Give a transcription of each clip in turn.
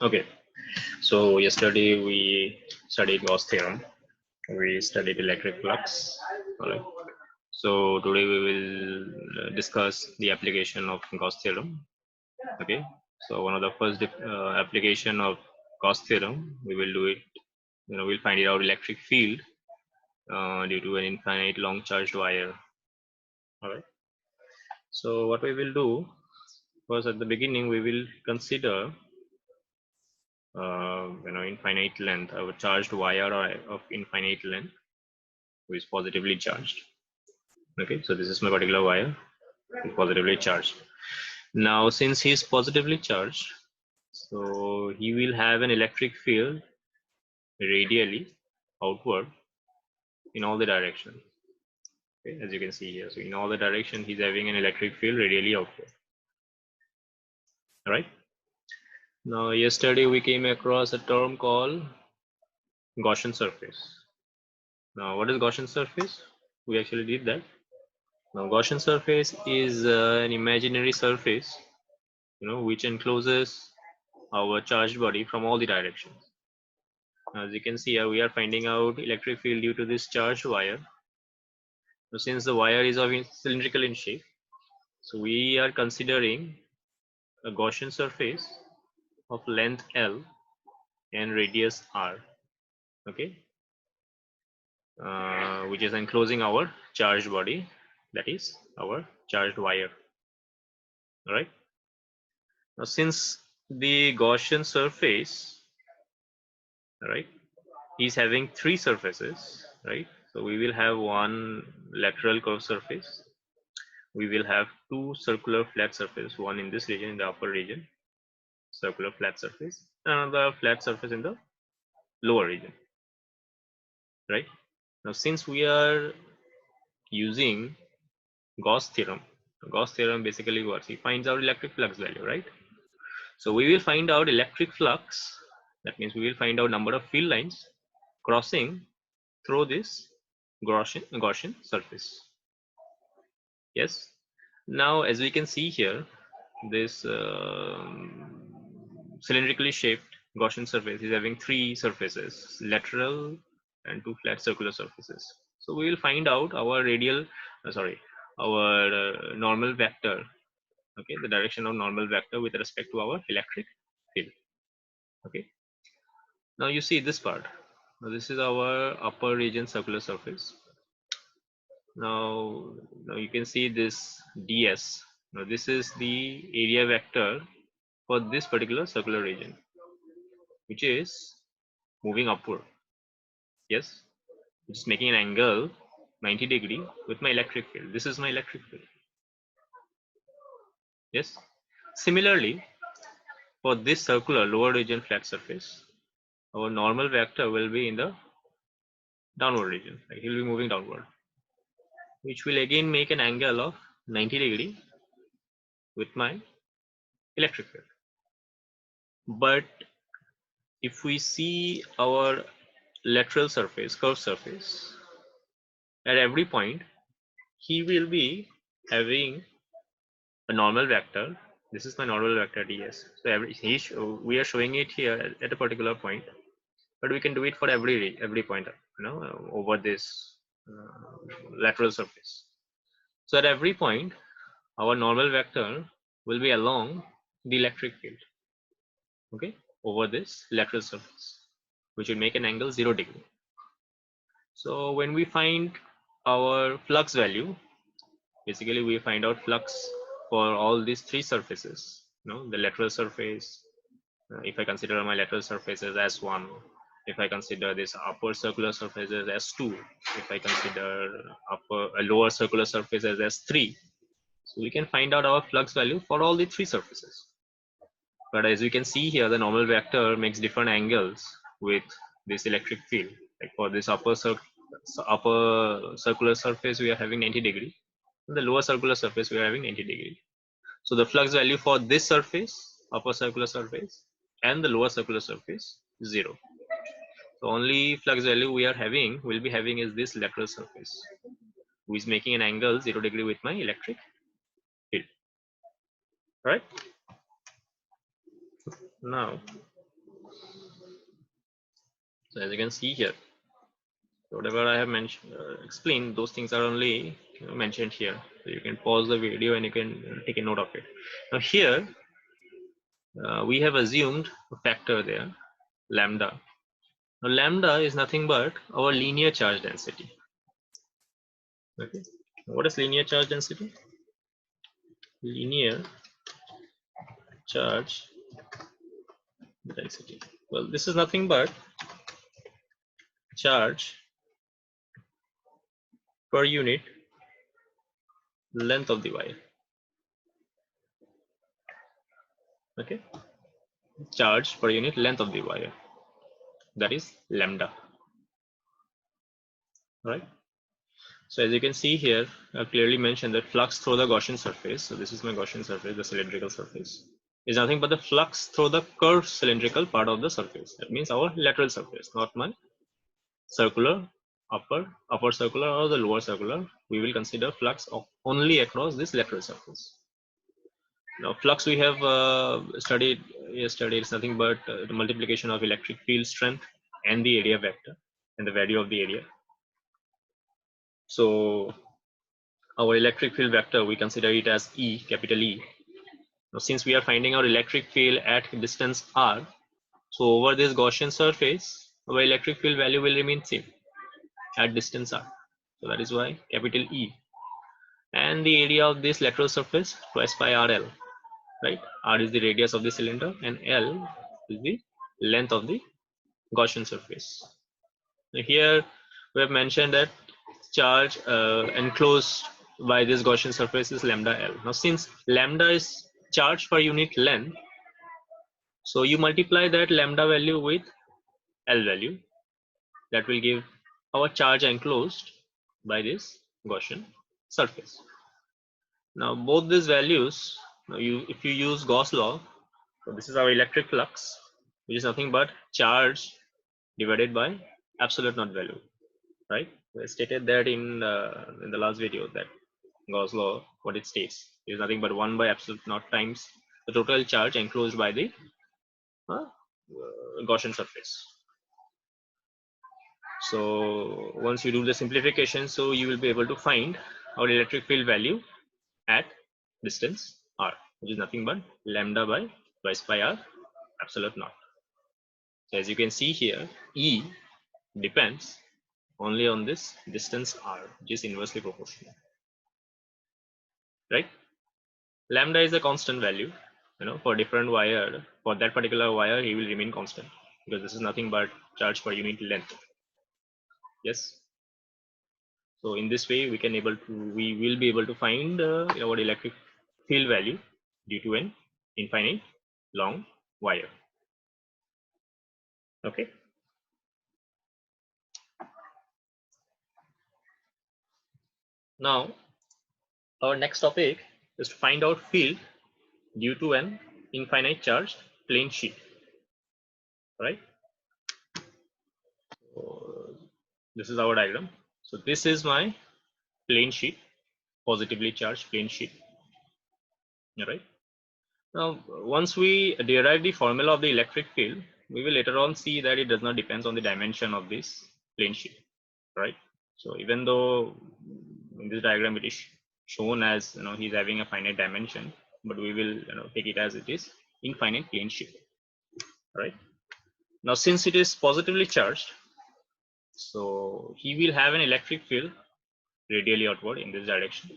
Okay, so yesterday we studied Gauss theorem. We studied electric flux. All right. So today we will discuss the application of Gauss theorem. Okay. So one of the first application of Gauss theorem, we will do it. We'll find it out electric field due to an infinite long charged wire. All right. So what we will do was at the beginning we will consider infinite length, a charged wire of infinite length who is positively charged. Okay, so this is my particular wire, positively charged. Now since he is positively charged, so he will have an electric field radially outward in all the directions. Okay, as you can see here, so in all the direction he's having an electric field radially outward. All right. Now yesterday we came across a term called Gaussian surface. Now what is Gaussian surface? We actually did that. Now Gaussian surface is an imaginary surface, which encloses our charged body from all the directions. As you can see here, we are finding out electric field due to this charged wire. So since the wire is of cylindrical in shape, so we are considering a Gaussian surface of length L and radius R, okay, which is enclosing our charged body, that is our charged wire. All right. Now since the Gaussian surface, all right, is having three surfaces, right? So we will have one lateral curved surface. We will have two circular flat surface, one in this region, in the upper region, circular flat surface, another flat surface in the lower region, right? Now since we are using Gauss theorem basically works. He finds out electric flux value, right? So we will find out electric flux. That means we will find out number of field lines crossing through this Gaussian surface. Yes. Now, as we can see here, this cylindrically shaped Gaussian surface is having three surfaces, lateral and two flat circular surfaces. So we will find out our normal vector. Okay, the direction of normal vector with respect to our electric field. Okay. Now you see this part. Now this is our upper region circular surface. Now you can see this ds. Now this is the area vector for this particular circular region, which is moving upward. Yes, which is making an angle 90 degree with my electric field. This is my electric field. Yes. Similarly, for this circular lower region flat surface, our normal vector will be in the downward region. Like he will be moving downward, which will again make an angle of 90 degree with my electric field. But if we see our lateral surface, curved surface, at every point, he will be having a normal vector. This is my normal vector ds. So we are showing it here at a particular point, but we can do it for every point, over this lateral surface. So at every point, our normal vector will be along the electric field, okay, over this lateral surface, which will make an angle 0 degree. So when we find our flux value, basically we find out flux for all these three surfaces, the lateral surface. If I consider my lateral surface as S1, if I consider this upper circular surface as S2, if I consider lower circular surface as S3, so we can find out our flux value for all the three surfaces. But as we can see here, the normal vector makes different angles with this electric field. Like for this upper circular surface, we are having 90 degree. The lower circular surface, we are having 90 degree. So the flux value for this surface, upper circular surface, and the lower circular surface is 0. So only flux value we will be having is this lateral surface, who is making an angle 0 degree with my electric field. Right? Now, So as you can see here, whatever I have mentioned, explained, those things are only mentioned here. So you can pause the video and you can take a note of it. Now here we have assumed a factor there, lambda. Now lambda is nothing but our linear charge density. Okay, what is linear charge density? Linear charge density. Well, this is nothing but charge per unit length of the wire. Okay, charge per unit length of the wire, that is lambda, right? So as you can see here, I've clearly mentioned that flux through the Gaussian surface, so this is my Gaussian surface, the cylindrical surface, is nothing but the flux through the curved cylindrical part of the surface. That means our lateral surface, not my circular upper circular or the lower circular. We will consider flux of only across this lateral surface. Now flux we have studied yesterday is nothing but the multiplication of electric field strength and the area vector and the value of the area. So our electric field vector, we consider it as E, capital E. Now since we are finding our electric field at distance r, so over this Gaussian surface our electric field value will remain same at distance r. So that is why capital E. And the area of this lateral surface twice pi RL, right? R is the radius of the cylinder and L is the length of the Gaussian surface. Now here we have mentioned that charge enclosed by this Gaussian surface is lambda L. Now since lambda is charge per unit length, so you multiply that lambda value with L value, that will give our charge enclosed by this Gaussian surface. Now both these values, if you use Gauss law, so this is our electric flux, which is nothing but charge divided by absolute knot value, right? I stated that in the last video that Gauss law, what it states is nothing but 1 by absolute knot times the total charge enclosed by the Gaussian surface. So once you do the simplification, so you will be able to find our electric field value at distance r, which is nothing but lambda by twice pi r absolute knot. So as you can see here, E depends only on this distance r, which is inversely proportional, right? Lambda is a constant value, for different wire. For that particular wire, he will remain constant because this is nothing but charge per unit length. Yes. So in this way, we will be able to find our electric field value due to an infinite long wire. Okay. Now, our next topic is to find out field due to an infinite charged plane sheet. Right. So this is our diagram. So this is my plane sheet, positively charged plane sheet. All right. Now, once we derive the formula of the electric field, we will later on see that it does not depend on the dimension of this plane sheet, right? So even though in this diagram it is shown as he's having a finite dimension, but we will take it as it is infinite plane sheet, right? Now since it is positively charged, so he will have an electric field radially outward in this direction,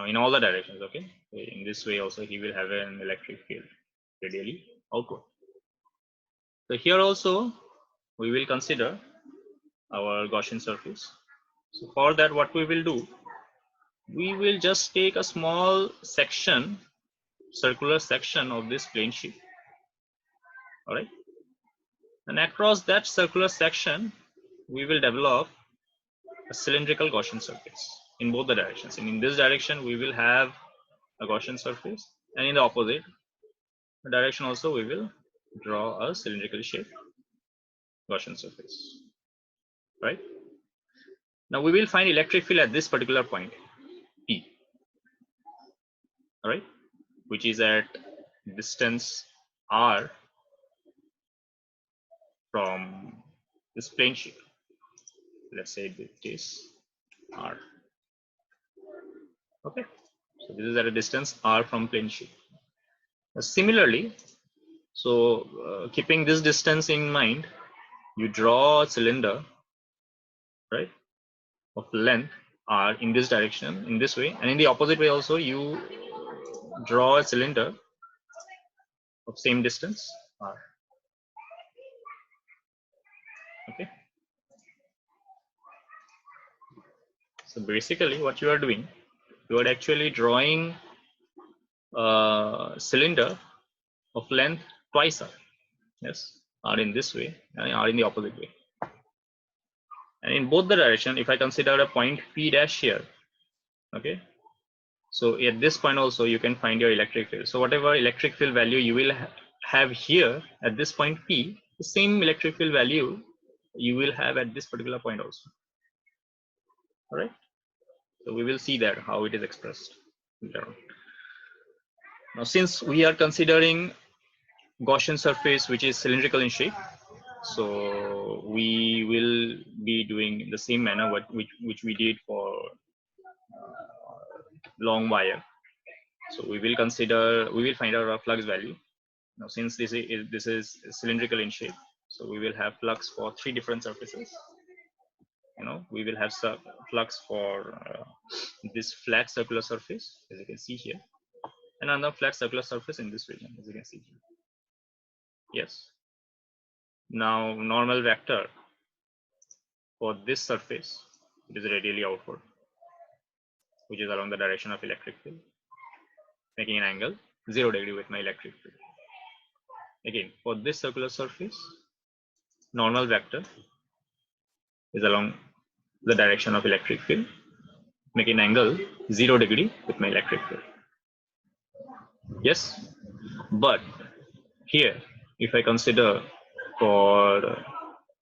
in all the directions. Okay, in this way also he will have an electric field radially outward. So here also we will consider our Gaussian surface. So for that, what we will do, we will just take a small section, circular section of this plane sheet. All right, and across that circular section we will develop a cylindrical Gaussian surface in both the directions. And in this direction we will have a Gaussian surface, and in the opposite direction also we will draw a cylindrical shaped Gaussian surface, right? Now we will find electric field at this particular point P, all right, which is at distance r from this plane sheet. Let's say it is r. Okay, so this is at a distance r from plane sheet. Similarly, so keeping this distance in mind, you draw a cylinder, right, of length r in this direction, in this way, and in the opposite way also you draw a cylinder of same distance r. Okay, so basically what you are doing, you are actually drawing a cylinder of length twice r. Yes, r in this way and r in the opposite way. And in both the direction, if I consider a point P dash here, okay, so at this point also you can find your electric field. So whatever electric field value you will have here at this point P, the same electric field value you will have at this particular point also. All right, so we will see that how it is expressed later on. Now since we are considering Gaussian surface which is cylindrical in shape, so we will be doing in the same manner which we did for long wire. So we will find out our flux value. Now since this is cylindrical in shape, so we will have flux for 3 different surfaces. We will have flux for this flat circular surface, as you can see here, and another flat circular surface in this region, as you can see here. Yes. Now normal vector for this surface, it is radially outward, which is along the direction of electric field, making an angle 0 degree with my electric field. Again, for this circular surface, normal vector is along the direction of electric field, making an angle 0 degree with my electric field. Yes, but here, if I consider for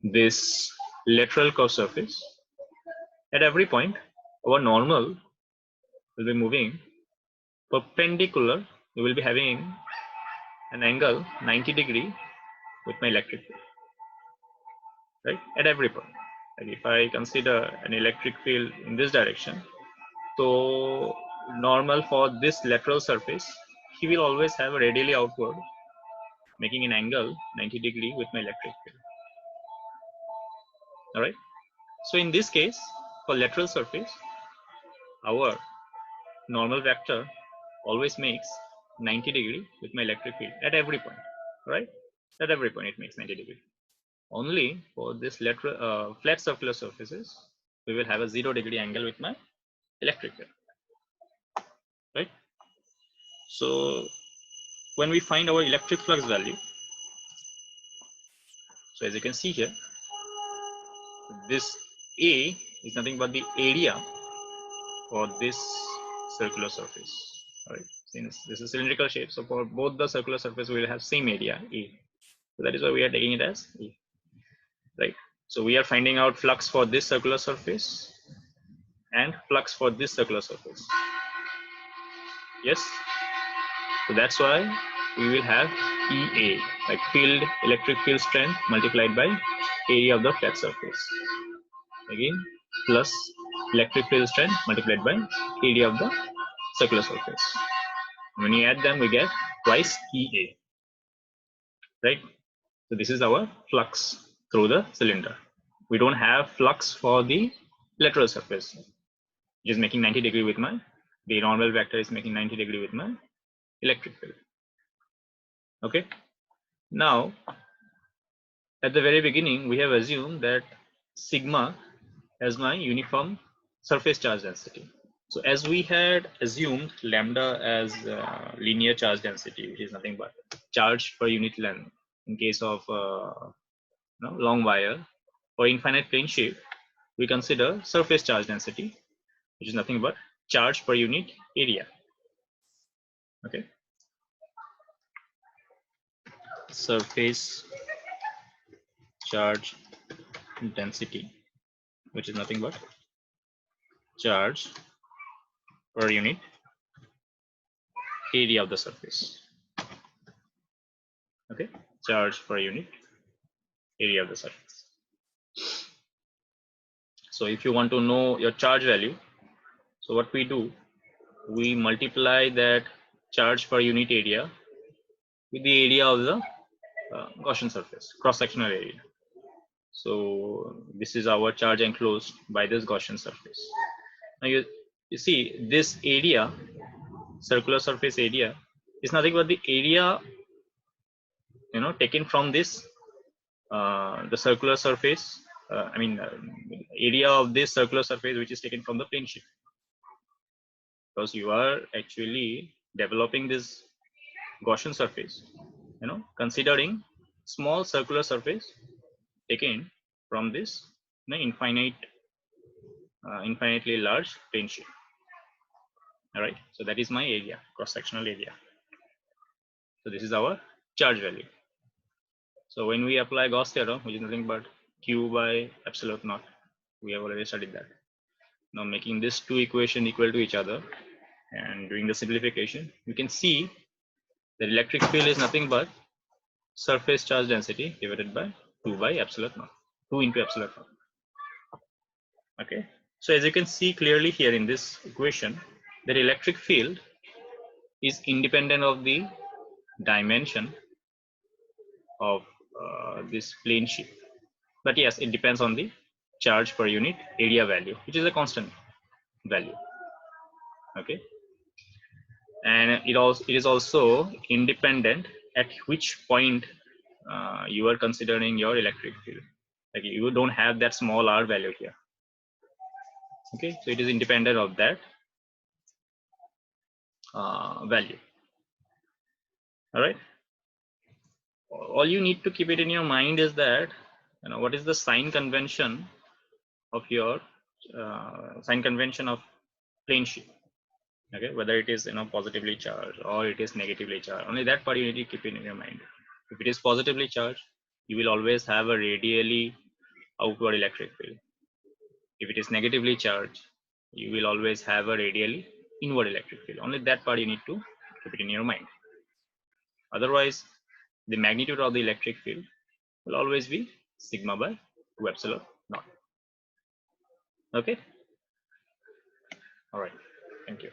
this lateral curved surface, at every point, our normal will be moving perpendicular. We will be having an angle 90 degree with my electric field, right? At every point. Like if I consider an electric field in this direction, so normal for this lateral surface, he will always have a radially outward, making an angle 90 degree with my electric field. All right. So in this case, for lateral surface, our normal vector always makes 90 degree with my electric field at every point, right? At every point it makes 90 degree. Only for this lateral flat circular surfaces, we will have a 0 degree angle with my electric field, right? So when we find our electric flux value, so as you can see here, this A is nothing but the area for this circular surface, right? Since this is cylindrical shape, so for both the circular surface we will have same area A. So that is why we are taking it as A, right? So we are finding out flux for this circular surface and flux for this circular surface. Yes, so that's why we will have EA, like electric field strength multiplied by area of the flat surface. Again, plus electric field strength multiplied by area of the circular surface. When you add them, we get twice EA, right? So this is our flux through the cylinder. We don't have flux for the lateral surface, which is making 90 degree with the normal vector is making 90 degree with my electric field. Okay. Now, at the very beginning, we have assumed that sigma as my uniform surface charge density. So as we had assumed lambda as linear charge density, which is nothing but charge per unit length in case of long wire, or infinite plane shape, we consider surface charge density, which is nothing but charge per unit area. Okay. Surface charge density, which is nothing but charge per unit area of the surface. Okay, charge per unit area of the surface. So if you want to know your charge value, so what we do, we multiply that charge per unit area with the area of the Gaussian surface, cross-sectional area. So this is our charge enclosed by this Gaussian surface. Now you see this area, circular surface area, is nothing but the area taken from this the circular surface. Area of this circular surface which is taken from the plane sheet, because you are actually developing this Gaussian surface, considering small circular surface taken from this infinitely large plane sheet. All right, so that is my area, cross-sectional area. So this is our charge value. So when we apply Gauss theorem, which is nothing but Q by epsilon naught, we have already studied that. Now making these two equations equal to each other and doing the simplification, we can see that electric field is nothing but surface charge density divided by 2 by epsilon naught, 2 into epsilon naught. Okay, so as you can see clearly here in this equation, that electric field is independent of the dimension of this plane sheet. But yes, it depends on the charge per unit area value, which is a constant value. Okay, and it is also independent at which point you are considering your electric field. Like you don't have that small r value here. Okay, so it is independent of that value. All right, all you need to keep it in your mind is that what is the sign convention of your sign convention of plane sheet. Okay, whether it is positively charged or it is negatively charged, only that part you need to keep it in your mind. If it is positively charged, you will always have a radially outward electric field. If it is negatively charged, you will always have a radially inward electric field. Only that part you need to keep it in your mind. Otherwise, the magnitude of the electric field will always be sigma by 2 epsilon naught. Okay, all right, thank you.